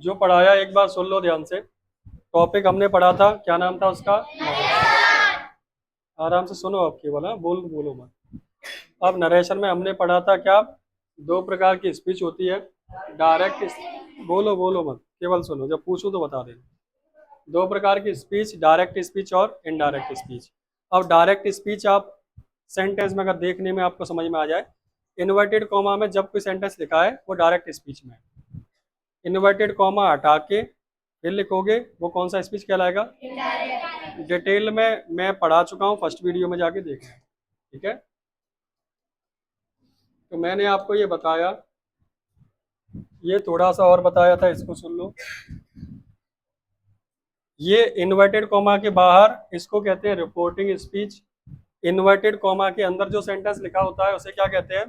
जो पढ़ाया एक बार सुन लो ध्यान से। टॉपिक हमने पढ़ा था, क्या नाम था उसका? आराम से सुनो, आप केवल हाँ, बोलो मत। अब नरेशन में हमने पढ़ा था क्या? दो प्रकार की स्पीच होती है। डायरेक्ट, बोलो मत, केवल सुनो, जब पूछूं तो बता देना। दो प्रकार की स्पीच, डायरेक्ट स्पीच और इनडायरेक्ट स्पीच। अब डायरेक्ट स्पीच आप सेंटेंस में अगर देखने में आपको समझ में आ जाए, इन्वर्टेड कॉमा में जब कोई सेंटेंस लिखा है वो डायरेक्ट स्पीच में है। इन्वर्टेड कॉमा हटा के फिर लिखोगे वो कौन सा स्पीच कहलाएगा? डिटेल में मैं पढ़ा चुका हूँ, फर्स्ट वीडियो में जाके देखना। ठीक है, तो मैंने आपको ये बताया, ये थोड़ा सा और बताया था, इसको सुन लो। ये इन्वर्टेड कॉमा के बाहर इसको कहते हैं रिपोर्टिंग स्पीच। इन्वर्टेड कॉमा के अंदर जो सेंटेंस लिखा होता है उसे क्या कहते हैं?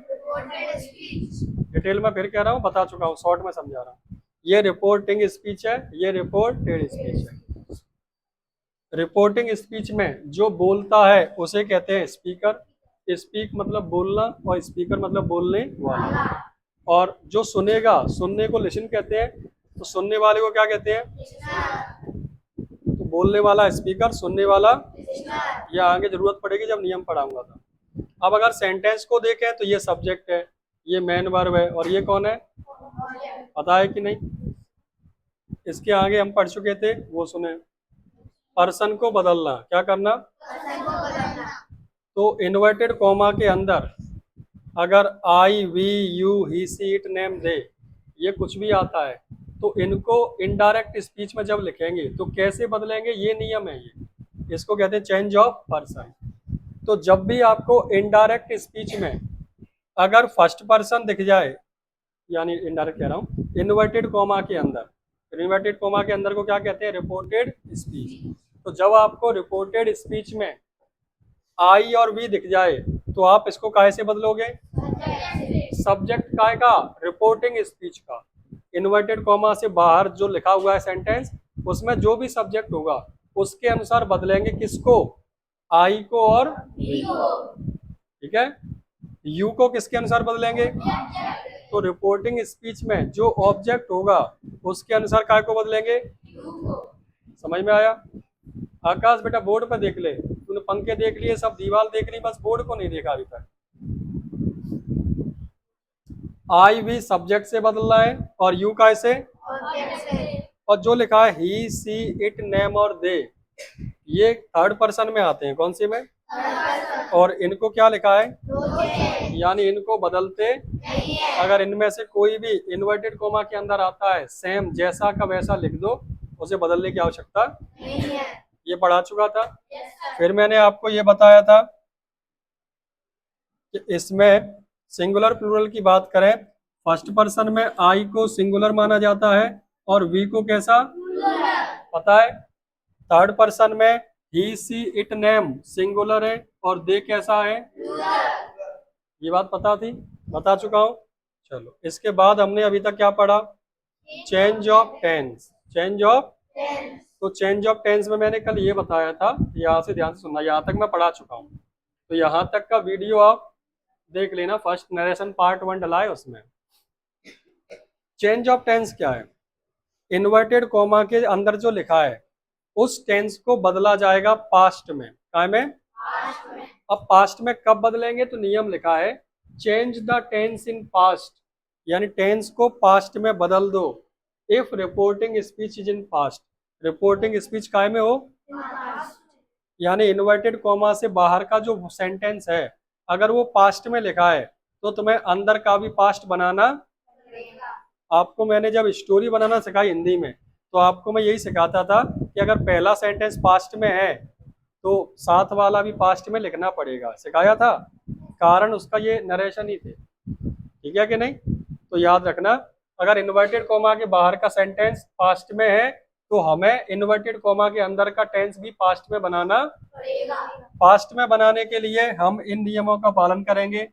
डिटेल में फिर कह रहा हूँ, बता चुका हूँ, शॉर्ट में समझा रहा हूँ। ये रिपोर्टिंग स्पीच है, ये रिपोर्टेड स्पीच है। रिपोर्टिंग स्पीच में जो बोलता है उसे कहते हैं स्पीकर। स्पीक मतलब बोलना और स्पीकर मतलब बोलने वाला। और जो सुनेगा, सुनने को लिसन कहते हैं, तो सुनने वाले को क्या कहते हैं? तो बोलने वाला स्पीकर, सुनने वाला, या आगे जरूरत पड़ेगी जब नियम पढ़ाऊंगा था। अब अगर सेंटेंस को देखें तो ये सब्जेक्ट है, ये मेन वर्ब है, और ये कौन है? पता है कि नहीं? इसके आगे हम पढ़ चुके थे, वो सुने। पर्सन को बदलना, क्या करना? तो इन्वर्टेड कॉमा के अंदर अगर I, we, you, he, she, it, name, they, ये कुछ भी आता है तो इनको इनडायरेक्ट स्पीच में जब लिखेंगे तो कैसे बदलेंगे, ये नियम है। ये इसको कहते हैं चेंज ऑफ पर्सन। तो जब भी आपको इनडायरेक्ट स्पीच में अगर फर्स्ट पर्सन दिख जाए, यानी इनडायरेक्ट कह रहा हूँ, इन्वर्टेड कॉमा के अंदर, इन्वर्टेड कॉमा के अंदर को क्या कहते हैं? Reported speech. तो जब आपको रिपोर्टेड स्पीच में आई और वी दिख जाए तो आप इसको काहे से बदलोगे? सब्जेक्ट काय का? रिपोर्टिंग स्पीच का। इन्वर्टेड कॉमा से बाहर जो लिखा हुआ है सेंटेंस, उसमें जो भी सब्जेक्ट होगा उसके अनुसार बदलेंगे, किसको? आई को और वी को। ठीक है, यू को किसके अनुसार बदलेंगे? तो रिपोर्टिंग स्पीच में जो ऑब्जेक्ट होगा उसके अनुसार काय को बदलेंगे? समझ में आया? आकाश बेटा बोर्ड पे देख ले, तूने पंखे देख लिए, सब दीवार देख ली, बस बोर्ड को नहीं देखा अभी तक। आई भी सब्जेक्ट से बदलना है और यू का ऐसे, और जो लिखा है ही, सी, इट, नेम और दे, ये थर्ड पर्सन में आते हैं। कौन सी में? और इनको क्या लिखा है? यानी इनको बदलते। अगर इनमें से कोई भी इन्वर्टेड कोमा के अंदर आता है, सेम जैसा का वैसा लिख दो, उसे बदलने की आवश्यकता नहीं है। ये पढ़ा चुका था। फिर मैंने आपको ये बताया था कि इसमें सिंगुलर प्लूरल की बात करें, फर्स्ट पर्सन में आई को सिंगुलर माना जाता है और वी को कैसा पता है? थर्ड पर्सन में ही, सी, इट, नेम सिंगुलर है और दे कैसा है? ये बात पता थी, बता चुका हूं। चलो, इसके बाद हमने अभी तक क्या पढ़ा? Change of tense. Change of, तो चेंज ऑफ टेंस में मैंने कल ये बताया था, यहाँ से ध्यान से सुनना, यहाँ तक मैं पढ़ा चुका हूँ, तो यहाँ तक का वीडियो आप देख लेना, फर्स्ट नरेशन पार्ट 1 डला है उसमें। चेंज ऑफ टेंस क्या है? इन्वर्टेड कॉमा के अंदर जो लिखा है उस टेंस को बदला जाएगा पास्ट में। काय में? अब पास्ट में कब बदलेंगे? तो नियम लिखा है change the tense in past, यानी टेंस को पास्ट में बदल दो if reporting speech is in past. Reporting speech काय में हो? यानी इन्वर्टेड कॉमा से बाहर का जो सेंटेंस है अगर वो पास्ट में लिखा है तो तुम्हें अंदर का भी पास्ट बनाना। आपको मैंने जब स्टोरी बनाना सिखाई हिंदी में तो आपको मैं यही सिखाता था कि अगर पहला सेंटेंस पास्ट में है तो साथ वाला भी पास्ट में लिखना पड़ेगा, सिखाया था। कारण उसका ये नरेशन ही थे। ठीक है कि नहीं? तो याद रखना, अगर इन्वर्टेड कॉमा के बाहर का सेंटेंस पास्ट में है तो हमें इन्वर्टेड कॉमा के अंदर का टेंस भी पास्ट में बनाना पड़ेगा। पास्ट में बनाने के लिए हम इन नियमों का पालन करेंगे।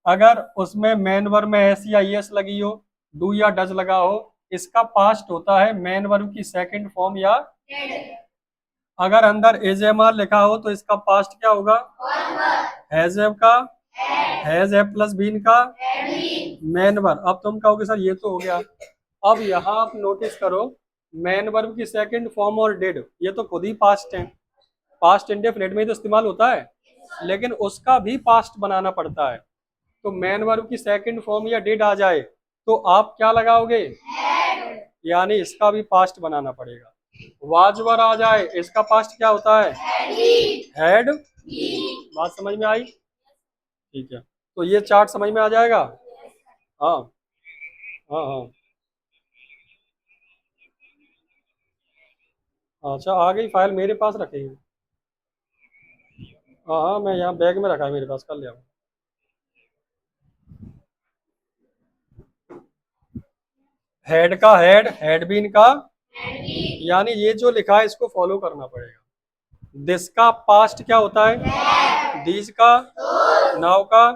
अगर उसमें मेन वर्ब में एस या ईएस लगी हो, डू या डज लगा हो, इसका पास्ट होता है मेन वर्ब की सेकंड फॉर्म या अगर अंदर एजेमआर लिखा हो तो इसका पास्ट क्या होगा? हैज हैव का हैज हैव प्लस बीन का मेन वर्ब। अब तुम कहोगे सर ये तो हो गया, अब यहाँ आप नोटिस करो, मेन वर्ब की सेकंड फॉर्म और डिड, ये तो खुद ही पास्ट है, पास्ट इंडेफिनिट में ही तो इस्तेमाल होता है, लेकिन उसका भी पास्ट बनाना पड़ता है। तो मेन वर्ब की सेकंड फॉर्म या डिड आ जाए तो आप क्या लगाओगे, यानी इसका भी पास्ट बनाना पड़ेगा। वाज वर आ जाए, इसका पास्ट क्या होता है, हैड। बात समझ में आई? ठीक है, तो ये चार्ट समझ में आ जाएगा। हाँ हाँ हाँ। अच्छा, आ गई फाइल मेरे पास रखी है। हाँ हाँ, मैं यहाँ बैग में रखा है मेरे पास, कर लिया। हेड का हेड, हैड बीन का, यानी ये जो लिखा है इसको फॉलो करना पड़ेगा। दिस का पास्ट क्या होता है, दिस का, नाउ का,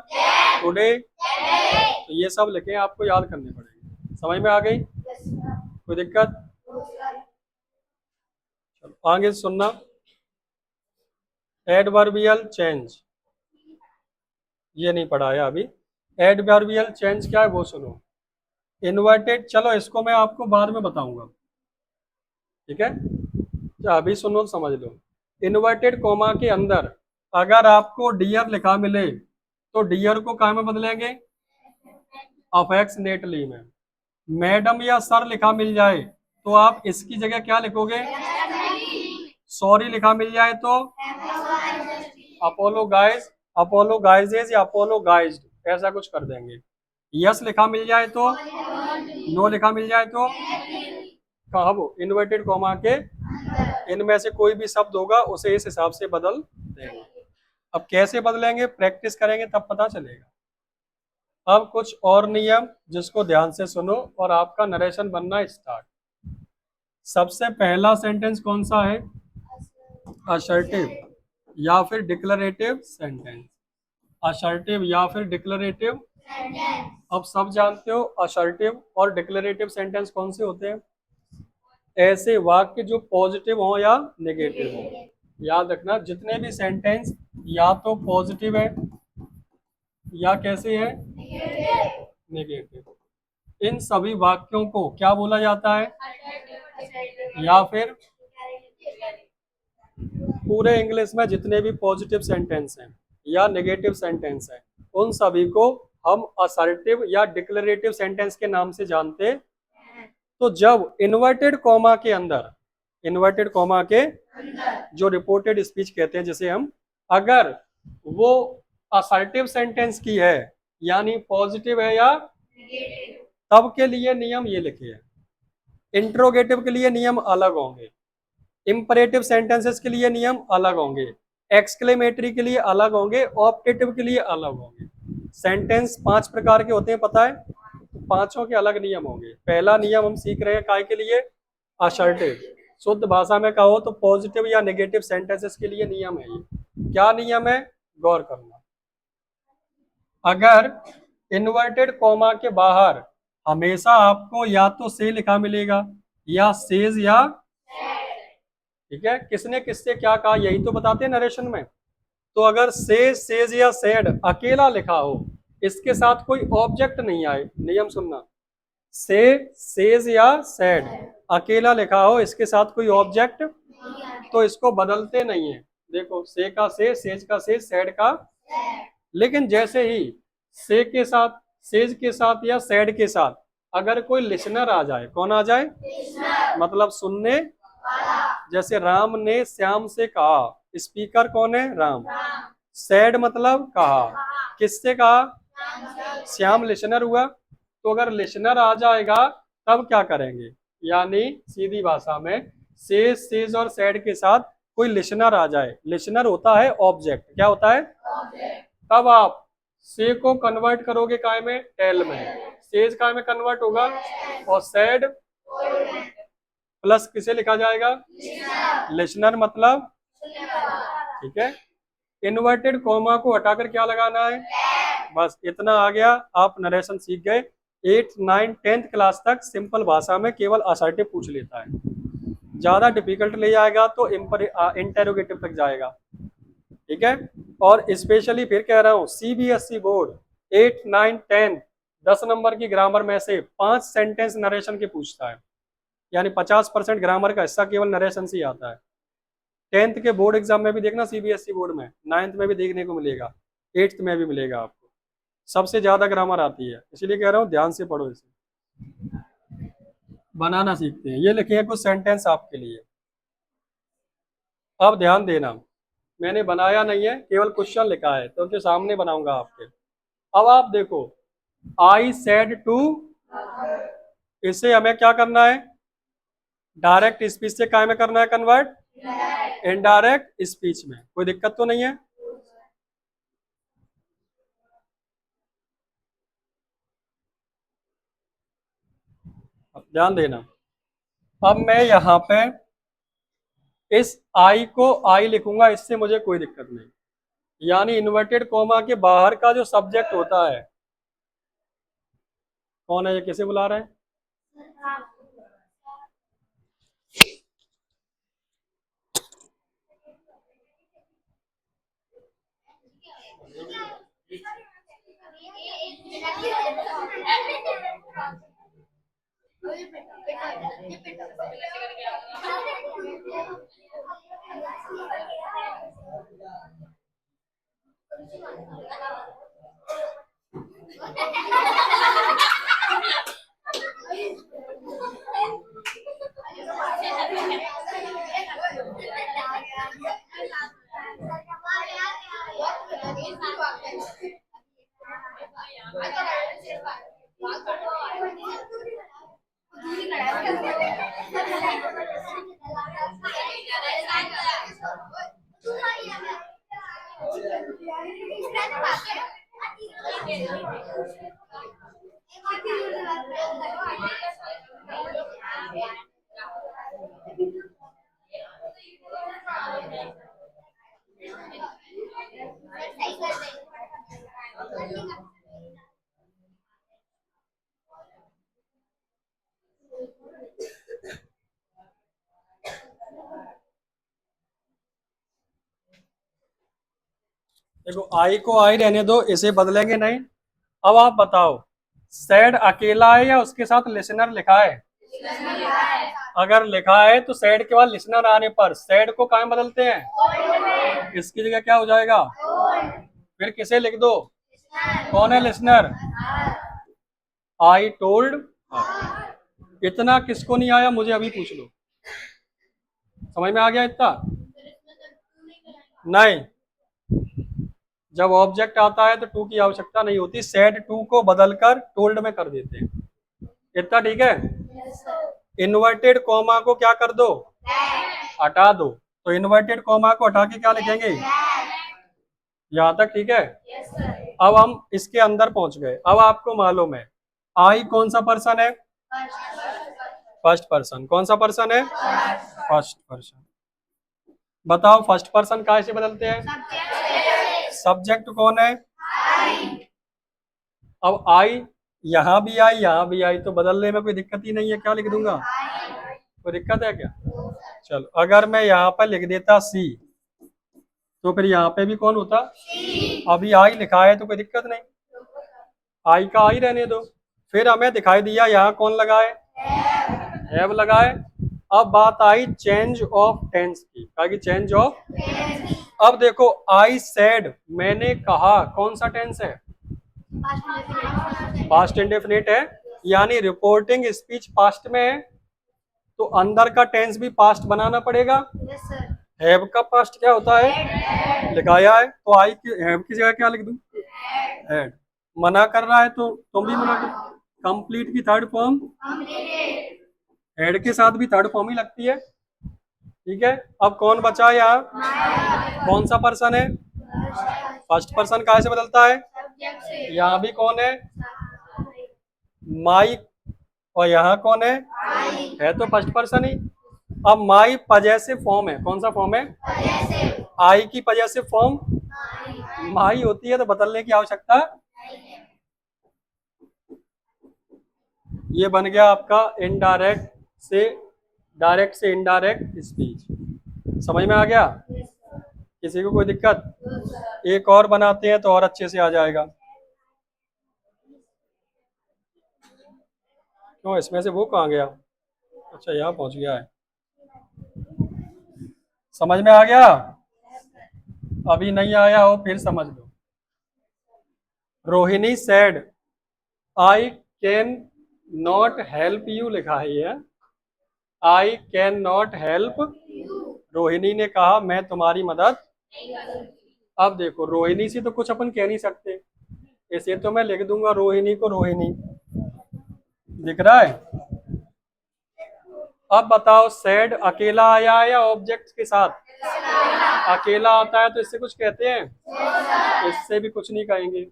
टुडे, तो ये सब लिखे आपको याद करने पड़ेंगे। समझ में आ गई? कोई दिक्कत? चलो आगे सुनना। एडवर्बियल चेंज, ये नहीं पढ़ाया अभी। एडवर्बियल चेंज क्या है वो सुनो। इन्वर्टेड, चलो इसको मैं आपको बाद में बताऊंगा, ठीक है? तो अभी सुनो तो समझ लो। इन्वर्टेड कोमा के अंदर अगर आपको डियर लिखा मिले तो डियर को कहाँ में बदलेंगे, अफेक्शनेटली में। मैडम या सर लिखा मिल जाए तो आप इसकी जगह क्या लिखोगे, सॉरी लिखा मिल जाए तो अपोलो गाइज, अपोलो गाइजेज या अपोलो गाइज्ड, ऐसा कुछ कर देंगे। यस लिखा मिल जाए तो, नो लिखा मिल जाए तो, कहा वो इन्वर्टेड कॉमा के इनमें से कोई भी शब्द होगा उसे इस हिसाब से बदल देंगे। अब कैसे बदलेंगे, प्रैक्टिस करेंगे तब पता चलेगा। अब कुछ और नियम जिसको ध्यान से सुनो और आपका नरेशन बनना स्टार्ट। सबसे पहला सेंटेंस कौन सा है, असर्टिव या फिर डिक्लरेटिव सेंटेंस, असर्टिव या फिर डिक्लरेटिव। अब सब जानते हो असर्टिव और डिक्लरेटिव सेंटेंस कौन से होते हैं, ऐसे वाक्य जो पॉजिटिव हो या नेगेटिव हो। याद रखना जितने भी सेंटेंस या तो पॉजिटिव है या कैसे है, नेगेटिव, इन सभी वाक्यों को क्या बोला जाता है, या फिर पूरे इंग्लिश में जितने भी पॉजिटिव सेंटेंस हैं या नेगेटिव सेंटेंस हैं उन सभी को हम असर्टिव या डिक्लरेटिव सेंटेंस के नाम से जानते। तो जब इन्वर्टेड कॉमा के अंदर, इन्वर्टेड कॉमा के जो रिपोर्टेड स्पीच कहते हैं जिसे हम, अगर वो असर्टिव सेंटेंस की है यानी पॉजिटिव है या, तब के लिए नियम ये लिखे हैं। इंट्रोगेटिव के लिए नियम अलग होंगे, इंपरेटिव सेंटेंसेस के लिए नियम अलग होंगे, एक्सक्लेमेटरी के लिए अलग होंगे, ऑप्टेटिव के लिए अलग होंगे। सेंटेंस 5 प्रकार के होते हैं पता है, तो पांचों के अलग नियम होंगे। पहला नियम हम सीख रहे हैं काय के लिए, असर्टिव, शुद्ध भाषा में कहो तो पॉजिटिव या नेगेटिव सेंटेंसेस के लिए नियम है। ये क्या नियम है, गौर करना। अगर इन्वर्टेड कॉमा के बाहर हमेशा आपको या तो से लिखा मिलेगा या सेज या, ठीक है, किसने किससे क्या कहा यही तो बताते हैं नरेशन में। तो अगर से, सेज या सेड अकेला लिखा हो, इसके साथ कोई ऑब्जेक्ट नहीं आए, नियम सुनना, से, सेज या सेड अकेला लिखा हो, इसके साथ कोई ऑब्जेक्ट, तो इसको बदलते नहीं है। देखो से का से, सेज का से, सेड का, लेकिन जैसे ही से के साथ, सेज के साथ या सेड के साथ अगर कोई लिसनर आ जाए, कौन आ जाए, मतलब सुनने, जैसे राम ने श्याम से कहा, स्पीकर कौन है, राम, सेड मतलब कहा, किससे कहा, श्याम लिसनर हुआ। तो अगर लिसनर आ जाएगा तब क्या करेंगे, यानी सीधी भाषा में से, सेज और सेड के साथ कोई लिसनर आ जाए, लिसनर होता है ऑब्जेक्ट, क्या होता है, तब आप से को कन्वर्ट करोगे काय में, टेल में, सेज काय में कन्वर्ट होगा, और सेड प्लस किसे लिखा जाएगा, लिसनर मतलब, ठीक है। इन्वर्टेड कॉमा को हटाकर क्या लगाना है, बस इतना आ गया, आप नरेशन सीख गए। 8th 9th 10th क्लास तक सिंपल भाषा में केवल असर्टिव पूछ लेता है, ज्यादा डिफिकल्ट ले जाएगा तो इंटेरोगेटिव तक जाएगा, ठीक है। और स्पेशली फिर कह रहा हूँ CBSE board 8th 9th 10th 10 number की ग्रामर में से 5 सेंटेंस नरेशन के पूछता है, यानी 50% ग्रामर का हिस्सा केवल नरेशन से ही आता है। 10th के बोर्ड एग्जाम में भी देखना, सीबीएसई बोर्ड में, 9th में भी देखने को मिलेगा, 8th में भी मिलेगा आपको, सबसे ज्यादा ग्रामर आती है। इसलिए कह रहा हूँ ध्यान से पढ़ो, इसे बनाना सीखते हैं। ये लिखे हैं कुछ सेंटेंस आपके लिए, अब ध्यान देना, मैंने बनाया नहीं है, केवल क्वेश्चन लिखा है, तो उसके सामने बनाऊंगा आपके। अब आप देखो, आई सेड टू, इसे हमें क्या करना है, डायरेक्ट स्पीच से काय में करना है कन्वर्ट, इनडायरेक्ट स्पीच में। कोई दिक्कत तो नहीं है? अब ध्यान देना, अब मैं यहाँ पे इस आई को आई लिखूंगा, इससे मुझे कोई दिक्कत नहीं, यानी इन्वर्टेड कोमा के बाहर का जो सब्जेक्ट होता है, कौन है ये, किसे बुला रहे हैं? देखो, आई को आई रहने दो, इसे बदलेंगे नहीं। अब आप बताओ, सैड अकेला है या उसके साथ लिसनर लिखा है? अगर लिखा है तो सैड के बाद लिसनर आने पर सैड को कहाँ बदलते हैं, इसकी जगह क्या हो जाएगा, फिर किसे लिख दो, कौन है लिसनर, आई टोल्ड। इतना किसको नहीं आया मुझे अभी पूछ लो, समझ में आ गया इतना? नहीं, जब ऑब्जेक्ट आता है तो टू की आवश्यकता नहीं होती, सेड टू को बदलकर टोल्ड में कर देते हैं। इतना ठीक है? इन्वर्टेड कॉमा को क्या कर दो, हटा दो, तो इन्वर्टेड कॉमा को हटा के क्या लिखेंगे, यहां तक ठीक है? अब हम इसके अंदर पहुंच गए। अब आपको मालूम है आई कौन सा पर्सन है, फर्स्ट पर्सन। कौन सा पर्सन है, फर्स्ट पर्सन। बताओ फर्स्ट पर्सन काय से बदलते हैं, सब्जेक्ट कौन है, अब आई यहां भी आई यहां भी आई, तो बदलने में कोई दिक्कत ही नहीं है, क्या लिख दूंगा, कोई दिक्कत है क्या? चलो, अगर मैं यहाँ पर लिख देता सी, तो फिर यहाँ पे भी कौन होता, अभी आई लिखा है तो कोई दिक्कत नहीं, आई का आई रहने दो। फिर हमें दिखाई दिया यहाँ कौन लगाए, हैव लगाए। अब बात आई चेंज ऑफ टेंस की, कहा कि चेंज ऑफ। अब देखो, आई सेड, मैंने कहा, कौन सा टेंस है, पास्ट इंडेफिनिट है, यानी रिपोर्टिंग स्पीच पास्ट में है, तो अंदर का टेंस भी पास्ट बनाना पड़ेगा। हैव का पास्ट क्या होता है, लिखाया है, तो आई की हैव की जगह क्या लिख दूं, हैड। मना कर रहा है तो तुम भी मना कर, कंप्लीट की थर्ड फॉर्म हेड के साथ भी थर्ड फॉर्म ही लगती है, ठीक है? अब कौन बचा यहाँ, कौन सा पर्सन है, फर्स्ट पर्सन कहाँ से बदलता है, यहाँ भी कौन है, माई, और यहाँ कौन है तो फर्स्ट पर्सन ही। अब माई पजेसिव फॉर्म है, कौन सा फॉर्म है, आई की पजेसिव फॉर्म माई होती है, तो बदलने की आवश्यकता। ये बन गया आपका इनडायरेक्ट से डायरेक्ट से इनडायरेक्ट स्पीच। समझ में आ गया? किसी को कोई दिक्कत? एक और बनाते हैं तो और अच्छे से आ जाएगा। क्यों, इसमें से वो कहाँ गया? अच्छा, यहाँ पहुंच गया है। समझ में आ गया? अभी नहीं आया हो फिर समझ लो। Rohini said I can not help you, लिखा है ये। I can not help. Rohini ने कहा मैं तुम्हारी मदद। अब देखो, रोहिणी से तो कुछ अपन कह नहीं सकते, इसे तो मैं लिख दूंगा रोहिणी को रोहिणी। दिख रहा है? अब बताओ, सैड अकेला आया है या ऑब्जेक्ट के साथ? अकेला आता है तो इससे कुछ कहते हैं? इससे भी कुछ नहीं कहेंगे।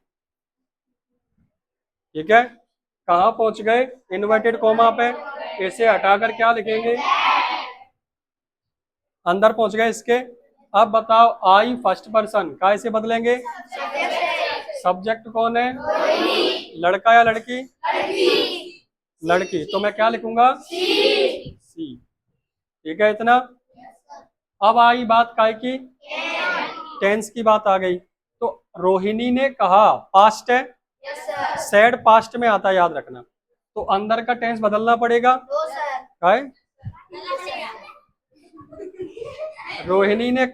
ठीक है, कहाँ पहुंच गए? इन्वर्टेड कॉमा पे। इसे हटाकर क्या लिखेंगे? अंदर पहुंच गए इसके। अब बताओ, आई फर्स्ट पर्सन का इसे बदलेंगे? सब्जेक्ट कौन है? लड़का या लड़की? लड़की। तो मैं क्या लिखूंगा? सी। ठीक है इतना। अब आई बात काय की? टेंस की बात आ गई। तो रोहिणी ने कहा, पास्ट है, सैड पास्ट में आता है, याद रखना। तो अंदर का टेंस बदलना पड़ेगा। काय? रोहिणी ने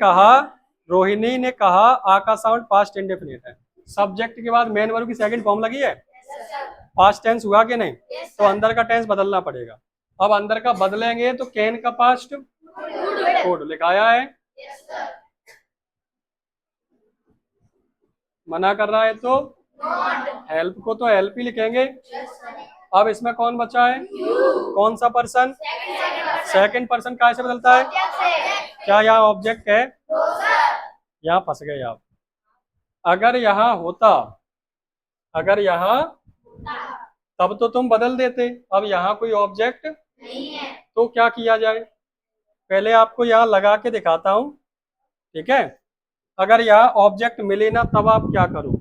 कहा आ का साउंड पास्ट इंडेफिनिट है। सब्जेक्ट के बाद मेन वर्ब की सेकंड फॉर्म लगी है। पास्ट टेंस हुआ कि नहीं? तो अंदर का टेंस बदलना पड़ेगा। अब अंदर का बदलेंगे तो कैन का पास्ट कोड लिखाया है। मना कर रहा है तो हेल्प को तो हेल्प ही लिखेंगे। अब इसमें कौन बचा है? कौन सा पर्सन? सेकंड पर्सन का ऐसे बदलता है? क्या यहाँ ऑब्जेक्ट है? यहाँ फंस गए आप। अगर यहाँ होता, अगर यहाँ, तब तो तुम बदल देते। अब यहाँ कोई ऑब्जेक्ट नहीं है तो क्या किया जाए? पहले आपको यहाँ लगा के दिखाता हूं। ठीक है, अगर यहाँ ऑब्जेक्ट मिले ना तब आप क्या करो?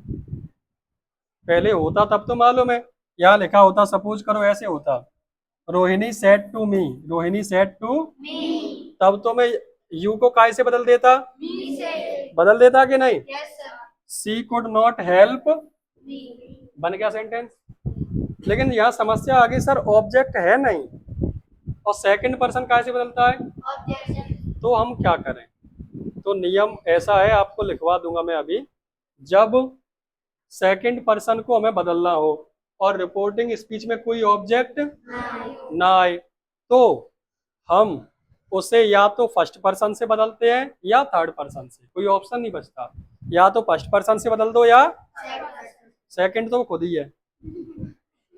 पहले होता तब तो मालूम है, यहाँ लिखा होता, सपोज करो ऐसे होता, Rohini said to me, Rohini said to me, तब तो मैं यू को काय से बदल देता? मी से। बदल देता कि नहीं? सी कुड नॉट हेल्प, बन गया सेंटेंस। लेकिन यहाँ समस्या आ गई, सर ऑब्जेक्ट है नहीं और सेकंड पर्सन काय से बदलता है? तो हम क्या करें? तो नियम ऐसा है, आपको लिखवा दूंगा मैं अभी। जब सेकंड पर्सन को हमें बदलना हो और रिपोर्टिंग स्पीच में कोई ऑब्जेक्ट ना आए तो हम उसे या तो फर्स्ट पर्सन से बदलते हैं या थर्ड पर्सन से, कोई ऑप्शन नहीं बचता। या तो फर्स्ट पर्सन से बदल दो या सेकंड, तो खुद ही है।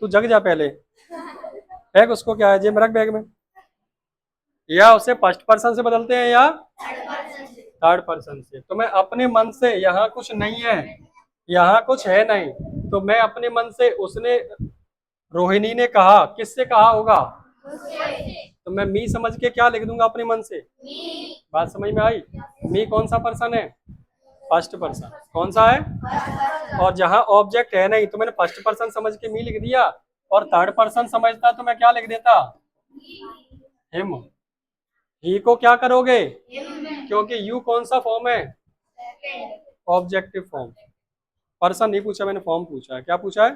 तू जग जा पहले, बैग उसको क्या है, जेब में रख बैग में। या उसे फर्स्ट पर्सन से बदलते हैं या थर्ड पर्सन से। तो मैं अपने मन से, यहाँ कुछ नहीं है, यहाँ कुछ है नहीं, तो मैं अपने मन से, उसने, रोहिणी ने कहा, किससे कहा होगा? तो मैं मी समझ के क्या लिख दूंगा अपने मन से? बात समझ में आई? मी कौन सा पर्सन है? First person. कौन सा है? और जहां ऑब्जेक्ट है नहीं तो मैंने फर्स्ट पर्सन समझ के मी लिख दिया, और थर्ड पर्सन समझता तो मैं क्या लिख देता? हिम। ही को क्या करोगे? क्योंकि यू कौन सा फॉर्म है? Objective form. पर्सन नहीं पूछा मैंने, फॉर्म पूछा है। क्या पूछा है?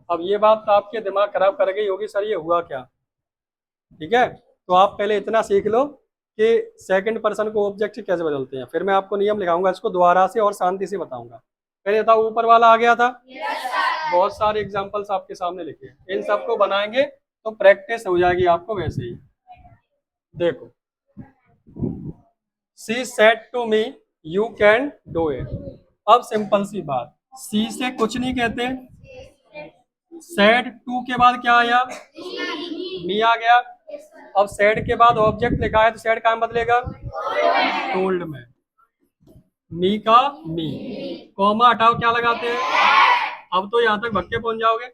अब ये बात तो आपके दिमाग खराब कर गई होगी, सर ये हुआ क्या? ठीक है, तो आप पहले इतना सीख लो कि सेकंड पर्सन को ऑब्जेक्ट कैसे बदलते हैं, फिर मैं आपको नियम लिखाऊंगा, इसको दोबारा से और शांति से बताऊंगा। पहले था ऊपर वाला आ गया था। बहुत सारे एग्जांपल्स आपके सामने लिखे, इन सबको बनाएंगे तो प्रैक्टिस हो जाएगी आपको वैसे ही। देखो, she said to me you can do it. अब सिंपल सी बात, सी से कुछ नहीं कहते, सेड टू के बाद क्या आया? मी आ गया। अब सेड के बाद ऑब्जेक्ट लिखा है तो सेड कहाँ बदलेगा? टोल्ड में। मी का मी, कॉमा हटाओ, क्या लगाते हैं? अब तो यहाँ तक भक्के पहुंच जाओगे।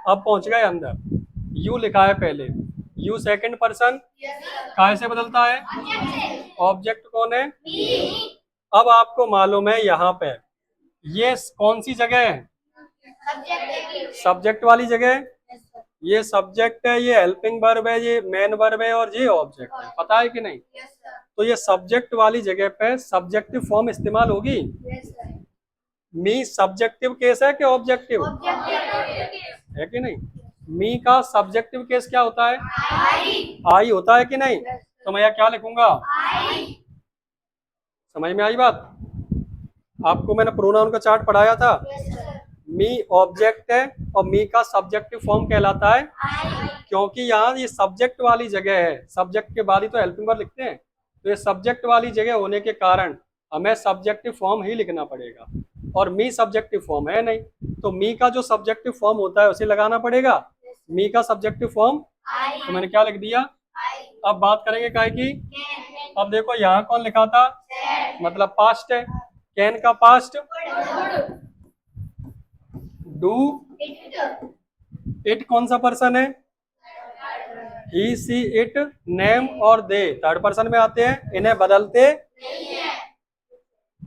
अब पहुंच गए अंदर। यू लिखा है पहले, यू सेकंड पर्सन काय से बदलता है? ऑब्जेक्ट कौन है? अब आपको मालूम है यहाँ पे ये कौन सी जगह है? सब्जेक्ट वाली जगह। ये सब्जेक्ट है, ये हेल्पिंग वर्ब है, ये मेन वर्ब है और ये ऑब्जेक्ट है, पता है कि नहीं? तो ये सब्जेक्ट वाली जगह पे सब्जेक्टिव फॉर्म इस्तेमाल होगी। मी सब्जेक्टिव केस है कि ऑब्जेक्टिव है कि नहीं? मी का सब्जेक्टिव केस क्या होता है? आई होता है कि नहीं? तो मैं यहाँ क्या लिखूंगा? समझ में आई बात? आपको मैंने प्रोनाउन का चार्ट पढ़ाया था। मी ऑब्जेक्ट है और मी का सब्जेक्टिव फॉर्म कहलाता है, क्योंकि यहाँ ये सब्जेक्ट वाली जगह है, सब्जेक्ट के बाद ही तो हेल्पिंग वर्ब लिखते हैं, तो ये सब्जेक्ट वाली जगह होने के कारण हमें सब्जेक्टिव फॉर्म ही लिखना पड़ेगा, और मी सब्जेक्टिव फॉर्म है नहीं, तो मी का जो सब्जेक्टिव फॉर्म होता है उसे लगाना पड़ेगा। मी का सब्जेक्टिव फॉर्म, तो मैंने क्या लिख दिया? अब बात करेंगे काय की। अब देखो यहाँ कौन लिखा था, मतलब पास्ट है, कैन का पास्ट डू, इट कौन सा पर्सन है? ही सी इट, नेम और दे थर्ड पर्सन में आते हैं, इन्हें बदलते।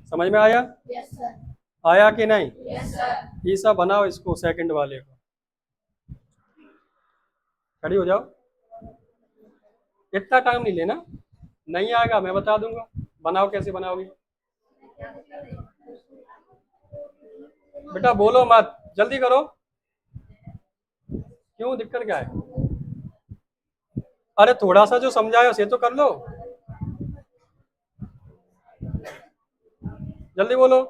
समझ में आया? आया कि नहीं? ईसा बनाओ इसको, सेकंड वाले को खड़ी हो जाओ। इतना टाइम नहीं लेना, नहीं आएगा मैं बता दूंगा, बनाओ कैसे बनाओगी। बेटा बोलो मत, जल्दी करो, क्यों दिक्कत क्या है? अरे थोड़ा सा जो समझाया उसे तो कर लो, जल्दी बोलो।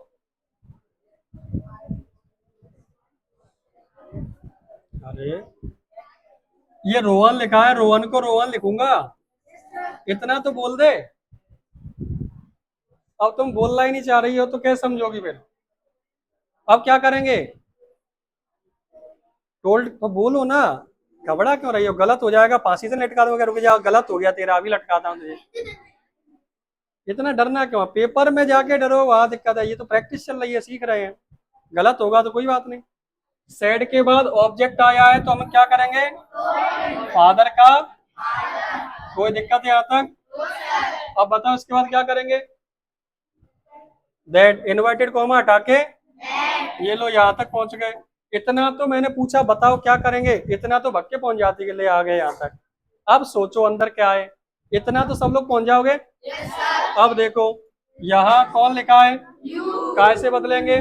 अरे ये रोहन लिखा है, रोहन को रोहन लिखूंगा, इतना तो बोल दे। अब तुम बोलना ही नहीं चाह रही हो तो कैसे समझोगी फिर? अब क्या करेंगे? टोल्ड तो बोलो ना, घबरा क्यों रही हो? गलत हो जाएगा, फांसी से लटका दोगे। रुक जाओ, गलत हो गया तेरा, अभी लटकाता हूँ तुझे। इतना डरना क्यों? पेपर में जाके डरो, वहां दिक्कत है, ये तो प्रैक्टिस चल रही है, सीख रहे हैं। गलत होगा तो कोई बात नहीं। सेड के बाद ऑब्जेक्ट आया है तो हम क्या करेंगे? फादर का, कोई दिक्कत है यहाँ तक? अब बताओ इसके बाद क्या करेंगे? दैट, इन्वर्टेड कॉमा हटा के, ये लो यहाँ तक पहुंच गए। इतना तो मैंने पूछा बताओ क्या करेंगे, इतना तो भक्के पहुंच जाती है, ले आ गए यहाँ तक। अब सोचो अंदर क्या है, इतना तो सब लोग पहुंच जाओगे। अब देखो यहाँ कौन लिखा है, काय से बदलेंगे?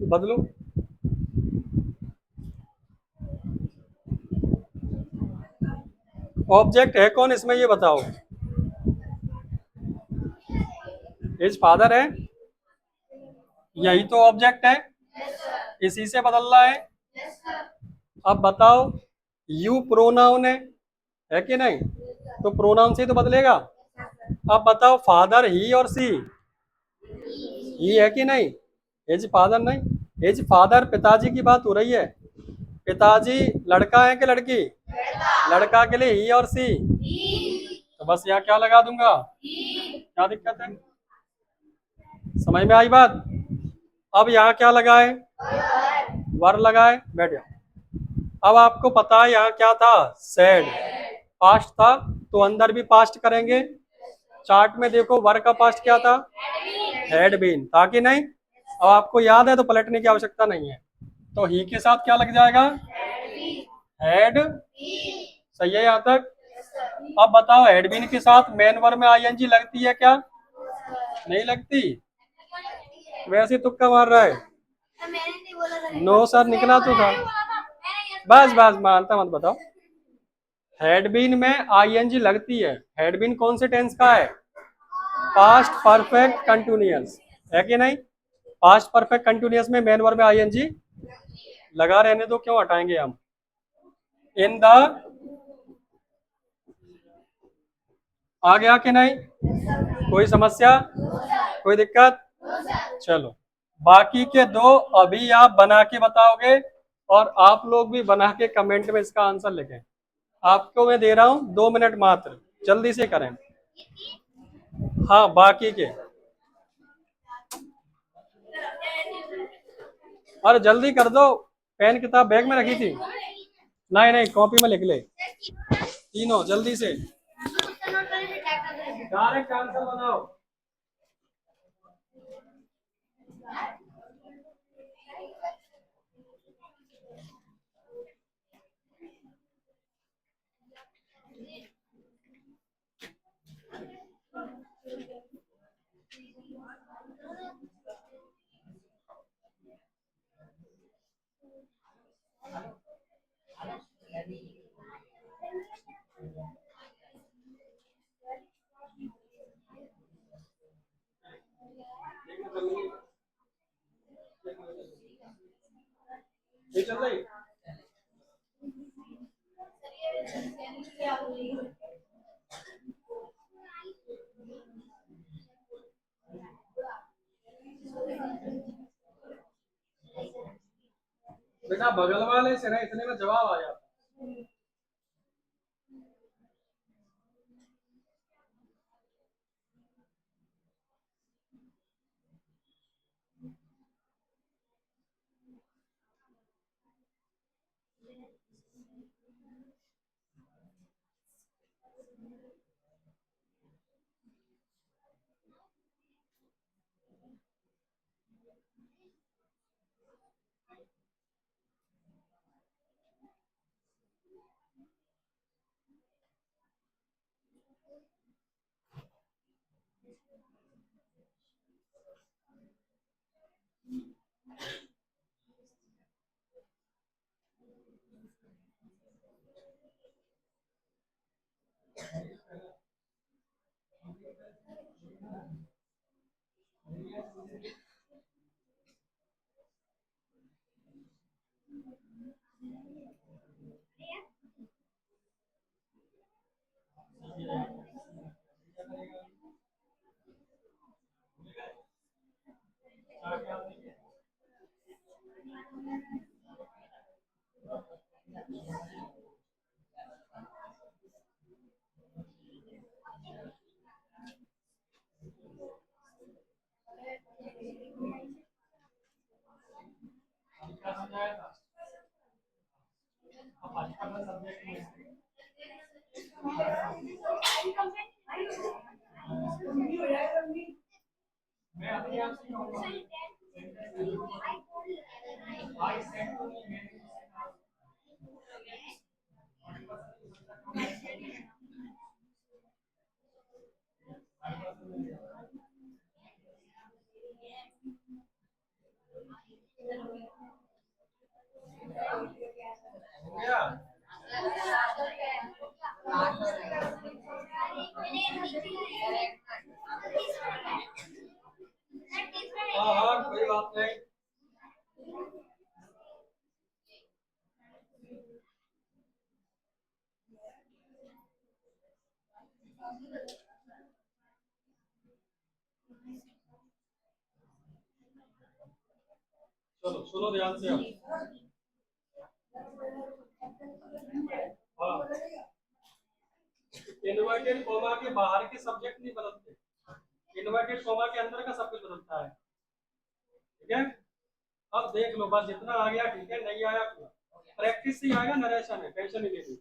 बदलो। ऑब्जेक्ट है कौन इसमें, ये बताओ? इज फादर है, यही तो ऑब्जेक्ट है, इसी से बदलना है। अब बताओ, यू प्रोनाउन है कि नहीं? तो प्रोनाउन से ही तो बदलेगा। अब बताओ फादर ही और सी, ही है कि नहीं? एज फादर नहीं, एज फादर पिताजी की बात हो रही है। पिताजी लड़का है कि लड़की? लड़का के लिए ही और सी, तो बस यहाँ क्या लगा दूंगा, क्या दिक्कत है? समझ में आई बात? अब यहाँ क्या लगा है? वर लगा है, बैठ जाओ। अब आपको पता है यहाँ क्या था, सैड, पास्ट था, तो अंदर भी पास्ट करेंगे। चार्ट में देखो वर का पास्ट क्या था, हैड बीन था कि नहीं? अब आपको याद है तो पलटने की आवश्यकता नहीं है, तो ही के साथ क्या लग जाएगा, हैड। सही है यहाँ तक? अब बताओ हैड बीन के साथ मेन वर्ब में आईएनजी लगती है क्या? नहीं लगती, वैसे ही तुक्का मार रहा है। नो सर निकला तो था, बस बस मानता मत बताओ। हैड बीन में आईएनजी लगती है, हैड बीन कौन से टेंस का है? पास्ट परफेक्ट कंटिन्यूअस, है कि नहीं? पास्ट परफेक्ट कंटिन्यूअस में मेन वर्ब में आईएनजी लगा, रहने दो, क्यों हटाएंगे हम। इन द, आ गया कि नहीं? कोई समस्या, कोई दिक्कत? चलो बाकी के दो अभी आप बना के बताओगे, और आप लोग भी बना के कमेंट में इसका आंसर लिखें। आपको मैं दे रहा हूं 2 मिनट मात्र, जल्दी से करें। हाँ बाकी के, और जल्दी कर दो, पेन किताब बैग में रखी थी? नहीं नहीं, कॉपी में लिख ले, तीनों जल्दी से डायरेक्ट आंसर बनाओ। ये चल रही। बेटा बगल वाले से ना इतने में जवाब आ जाता। हाँ हाँ कोई बात नहीं। चलो सुनो ध्यान से अब। हाँ, इन्वर्टेड कोमा के बाहर के सब्जेक्ट नहीं बदलते, इन्वर्टेड कोमा के अंदर का सब कुछ बदलता है। ठीक है, अब देख लो बस जितना आ गया ठीक है, नहीं आया प्रैक्टिस से ही आएगा, नरेशन है, टेंशन नहीं लेनी।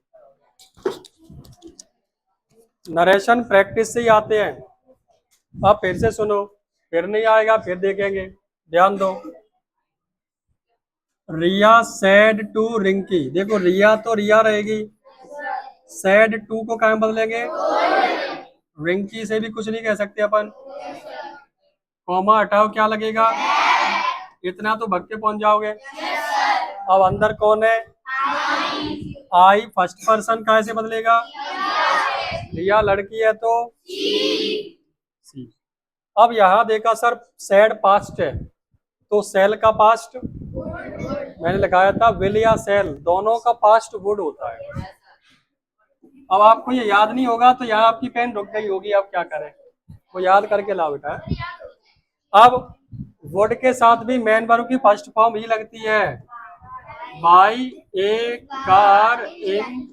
नरेशन प्रैक्टिस से ही आते हैं। अब फिर से सुनो, फिर नहीं आएगा फिर देखेंगे, ध्यान दो। रिया सेड टू रिंकी, देखो रिया तो रिया रहेगी, सेड टू को क्या बदलेंगे, रिंकी से भी कुछ नहीं कह सकते अपन, कॉमा हटाओ क्या लगेगा, इतना तो भग के पहुंच जाओगे। अब अंदर कौन है, आई फर्स्ट पर्सन कैसे बदलेगा, रिया लड़की है तो सी। अब यहां देखा सर सैड पास्ट है, तो सेल का पास्ट मैंने लगाया था, विल या सेल दोनों का पास्ट वुड होता है। अब आपको ये याद नहीं होगा तो यहाँ आपकी पेन रुक गई होगी, अब क्या करें, वो याद करके लाओ बेटा। अब वुड के साथ भी मेन वर्ब की फर्स्ट फॉर्म ही लगती है, by A car in.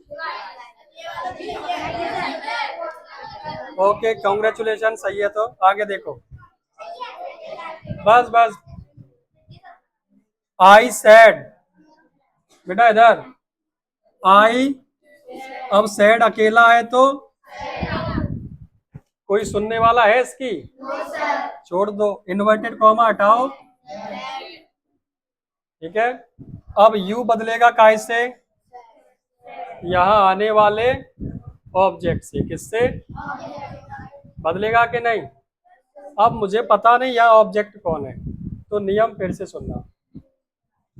Okay congratulation, सही है। तो आगे देखो, बस बस, आई सेड, बेटा इधर आई, अब सेड अकेला है तो कोई सुनने वाला है इसकी, छोड़ दो, इन्वर्टेड कॉमा हटाओ, ठीक है। अब यू बदलेगा काय से, यहाँ आने वाले ऑब्जेक्ट से, किससे बदलेगा कि नहीं। अब मुझे पता नहीं यहाँ ऑब्जेक्ट कौन है, तो नियम फिर से सुनना,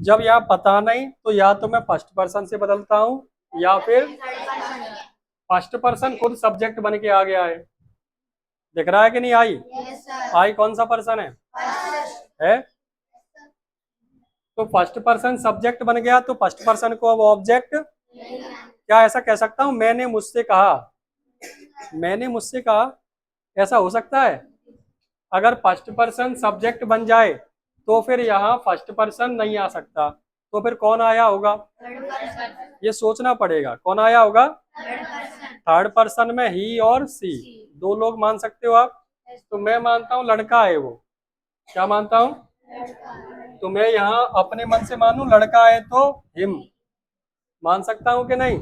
जब यहाँ पता नहीं तो या तो मैं फर्स्ट पर्सन से बदलता हूँ या फिर फर्स्ट पर्सन खुद सब्जेक्ट बन के आ गया है। दिख रहा है कि नहीं? आई आई कौन सा पर्सन है? तो फर्स्ट पर्सन सब्जेक्ट बन गया तो फर्स्ट पर्सन को अब ऑब्जेक्ट, क्या ऐसा कह सकता हूं मैंने मुझसे कहा? मैंने मुझसे कहा, ऐसा हो सकता है? अगर फर्स्ट पर्सन सब्जेक्ट बन जाए तो फिर यहाँ फर्स्ट पर्सन नहीं आ सकता, तो फिर कौन आया होगा? ये सोचना पड़ेगा कौन आया होगा। थर्ड पर्सन में ही और सी, दो लोग मान सकते हो आप। तो मैं मानता हूँ लड़का है वो। क्या मानता हूँ? तो मैं यहाँ अपने मन से मानूं लड़का है तो हिम, मान सकता हूँ कि नहीं?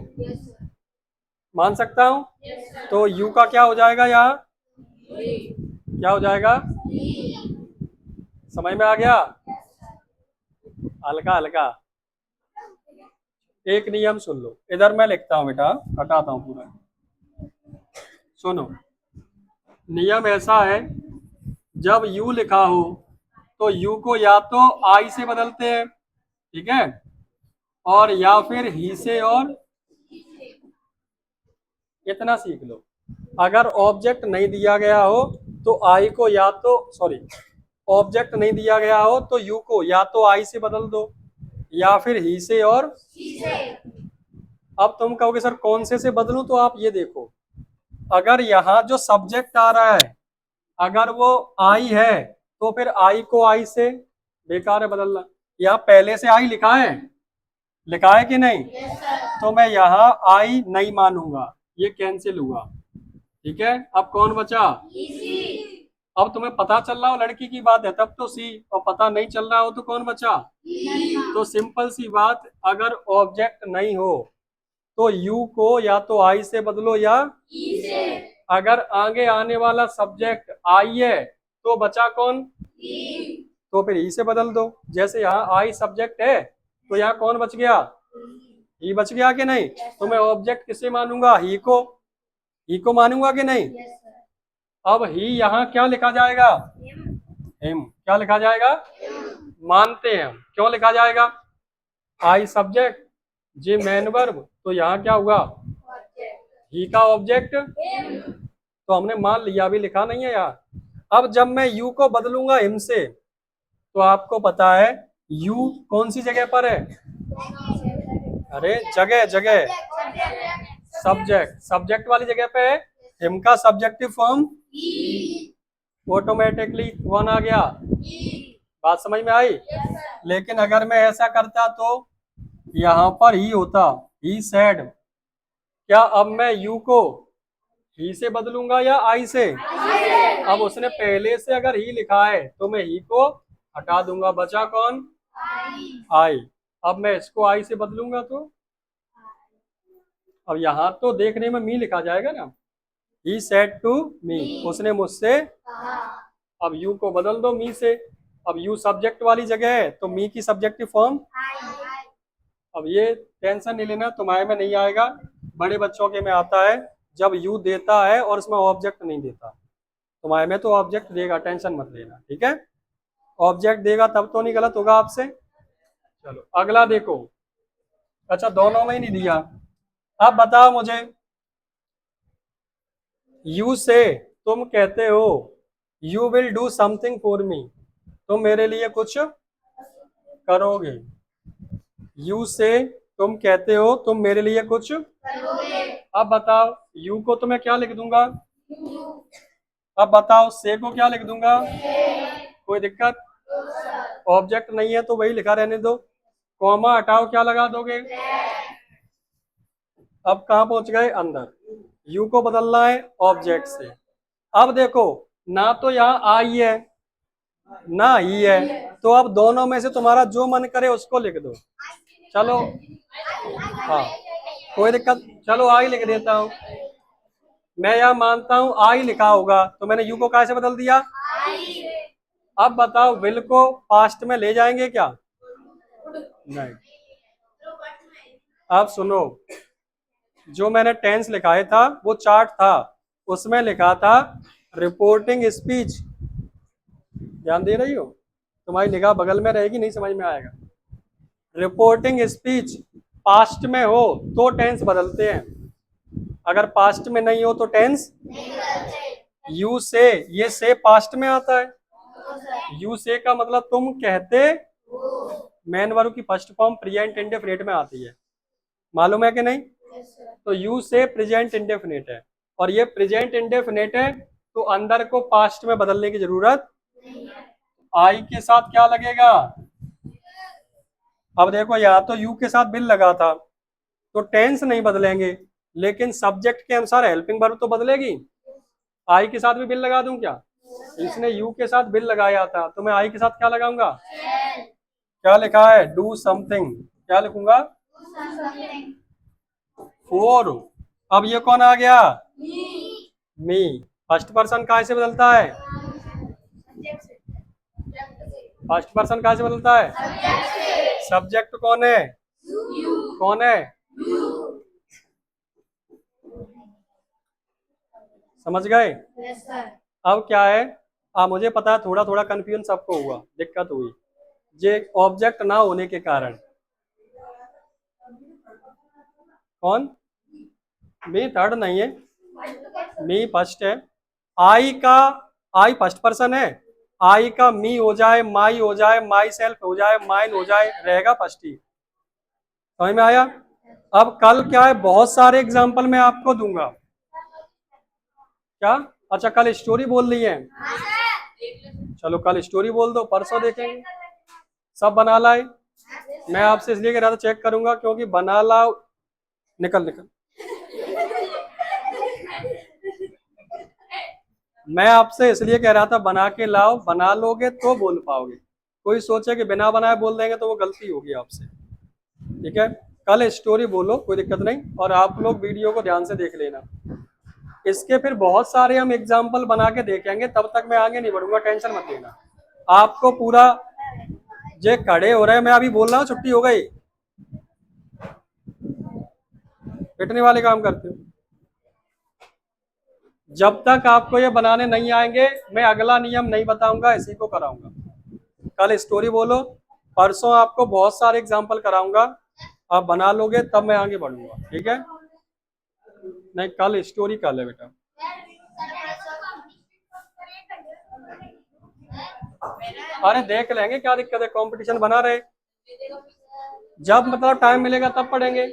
मान सकता हूँ। तो यू का क्या हो जाएगा यहाँ? क्या हो जाएगा? समझ में आ गया? हल्का हल्का। एक नियम सुन लो, इधर मैं लिखता हूँ बेटा, हटाता हूँ पूरा। सुनो, नियम ऐसा है, जब यू लिखा हो तो यू को या तो आई से बदलते हैं, ठीक है, और या फिर ही से, और इतना सीख लो। अगर ऑब्जेक्ट नहीं दिया गया हो तो आई को या तो, सॉरी, ऑब्जेक्ट नहीं दिया गया हो तो यू को या तो आई से बदल दो या फिर ही से और। अब तुम कहोगे सर कौन से बदलूं, तो आप ये देखो, अगर यहाँ जो सब्जेक्ट आ रहा है अगर वो आई है तो फिर आई को आई से, बेकार है बदलना। यहाँ पहले से आई लिखा है, लिखा है कि नहीं? तो मैं यहाँ आई नहीं मानूंगा, ये कैंसिल हुआ, ठीक है। अब कौन बचा? अब तुम्हें पता चल रहा हो लड़की की बात है तब तो सी, और पता नहीं चल रहा हो तो कौन बचा? तो सिंपल सी बात, अगर ऑब्जेक्ट नहीं हो तो यू को या तो आई से बदलो या अगर आगे आने वाला सब्जेक्ट आई है तो बचा कौन? तो फिर ई से बदल दो। जैसे यहाँ आई सब्जेक्ट है तो यहाँ कौन बच गया? ही बच गया कि नहीं? तो मैं ऑब्जेक्ट किसे मानूंगा? ही को, ही को मानूंगा कि नहीं? अब ही यहाँ क्या लिखा जाएगा? हिम। क्या लिखा जाएगा? मानते हैं हम। क्यों लिखा जाएगा? I subject, J man verb, तो यहाँ क्या हुआ? ही का ऑब्जेक्ट, तो हमने मान लिया, अभी लिखा नहीं है यार। अब जब मैं यू को बदलूंगा हिम से तो आपको पता है यू कौन सी जगह पर है? अरे जगह जगह, सब्जेक्ट, सब्जेक्ट वाली जगह पे है। हिम का सब्जेक्टिव फॉर्म ऑटोमेटिकली कौन आ गया? बात समझ में आई? लेकिन अगर मैं ऐसा करता तो यहाँ पर ही होता, ही सेड। क्या अब मैं यू को ही से बदलूंगा या आई से? अब उसने पहले से अगर ही लिखा है तो मैं ही को हटा दूंगा, बचा कौन? आई। अब मैं इसको आई से बदलूंगा तो अब यहाँ तो देखने में मी लिखा जाएगा ना। ही सेड टू मी, उसने मुझसे। अब यू को बदल दो मी से। अब यू सब्जेक्ट वाली जगह है तो मी की सब्जेक्टिव फॉर्म। अब ये टेंशन नहीं लेना, तुम्हारे में नहीं आएगा, बड़े बच्चों के में आता है जब यू देता है और उसमें ऑब्जेक्ट नहीं देता। तुम्हारे में तो ऑब्जेक्ट देगा, टेंशन मत लेना, ठीक है। ऑब्जेक्ट देगा तब तो नहीं गलत होगा आपसे। चलो अगला देखो। अच्छा दोनों में ही नहीं दिया। अब बताओ मुझे, यू से तुम कहते हो you will do something for me, तुम मेरे लिए कुछ करोगे। यू से तुम कहते हो तुम मेरे लिए कुछ करोगे। अब बताओ यू को तो मैं क्या लिख दूंगा? अब बताओ से को क्या लिख दूंगा? कोई दिक्कत? ऑब्जेक्ट नहीं है तो वही लिखा रहने दो। कॉमा हटाओ, क्या लगा दोगे? अब कहाँ पहुंच गए? अंदर। यू को बदलना है ऑब्जेक्ट से। अब देखो, ना तो यहाँ आई है ना ही है, तो अब दोनों में से तुम्हारा जो मन करे उसको लिख दो। चलो हाँ, कोई दिक्कत, चलो आई लिख देता हूँ। मैं यहाँ मानता हूँ आई लिखा होगा तो मैंने यू को कैसे बदल दिया? अब बताओ विल को पास्ट में ले जाएंगे क्या? नहीं। अब सुनो, जो मैंने टेंस लिखाया था वो चार्ट था, उसमें लिखा था रिपोर्टिंग स्पीच। ध्यान दे रही हो? तुम्हारी निगाह बगल में रहेगी, नहीं समझ में आएगा। रिपोर्टिंग स्पीच पास्ट में हो तो टेंस बदलते हैं, अगर पास्ट में नहीं हो तो टेंस यू से, ये से पास्ट में आता है। यू से का मतलब तुम कहते, मेन वर्ब की फर्स्ट फॉर्म प्रेजेंट इंडेफिनिट में आती है, मालूम है कि नहीं? तो यू से प्रेजेंट इंडेफिनिट है, और ये प्रेजेंट इंडेफिनिट है तो अंदर को पास्ट में बदलने की जरूरत। आई के साथ क्या लगेगा? अब देखो, यहाँ तो यू के साथ बिल लगा था तो टेंस नहीं बदलेंगे, लेकिन सब्जेक्ट के अनुसार हेल्पिंग वर्ब तो बदलेगी। आई के साथ भी बिल लगा दूं क्या? इसने यू के साथ बिल लगाया था तो मैं आई के साथ क्या लगाऊंगा? क्या लिखा है? Do something. क्या लिखूंगा? फोर। अब ये कौन आ गया? मी। फर्स्ट पर्सन कहाँ से बदलता है? फर्स्ट पर्सन कहाँ से बदलता है? सब्जेक्ट कौन है? कौन है? समझ गए? अब क्या है, मुझे पता है थोड़ा थोड़ा कंफ्यूजन सबको हुआ, दिक्कत हुई, ये ऑब्जेक्ट ना होने के कारण। कौन? मी थर्ड नहीं है, मी फर्स्ट है। आई का, आई फर्स्ट पर्सन है, आई का मी हो जाए, माई हो जाए, माई सेल्फ हो जाए, माइन हो जाए, रहेगा फर्स्ट ही। समझ में आया? अब कल क्या है, बहुत सारे एग्जाम्पल मैं आपको दूंगा। क्या? अच्छा, कल स्टोरी बोल रही है? चलो कल स्टोरी बोल दो, परसों देखेंगे। सब बना लाए? मैं आपसे इसलिए कह रहा था चेक करूंगा क्योंकि बना ला। निकल निकल। मैं आपसे इसलिए कह रहा था बना के लाओ, बना लोगे तो बोल पाओगे। कोई सोचे कि बिना बनाए बोल देंगे तो वो गलती होगी आपसे। ठीक है, कल स्टोरी बोलो, कोई दिक्कत नहीं, और आप लोग वीडियो को ध्यान से देख लेना। इसके फिर बहुत सारे हम एग्जाम्पल बना के देखेंगे, तब तक मैं आगे नहीं बढ़ूंगा, टेंशन मत लेना। आपको पूरा जे खड़े हो रहे हैं, मैं अभी बोल रहा हूँ छुट्टी हो गई, पिटने वाले काम करते हो। जब तक आपको ये बनाने नहीं आएंगे मैं अगला नियम नहीं बताऊंगा, इसी को कराऊंगा। कल स्टोरी बोलो, परसों आपको बहुत सारे एग्जाम्पल कराऊंगा, आप बना लोगे तब मैं आगे बढ़ूंगा। ठीक है? नहीं, कल स्टोरी कल है बेटा। अरे देख लेंगे, क्या दिक्कत है, कंपटीशन बना रहे, जब मतलब टाइम मिलेगा तब पढ़ेंगे।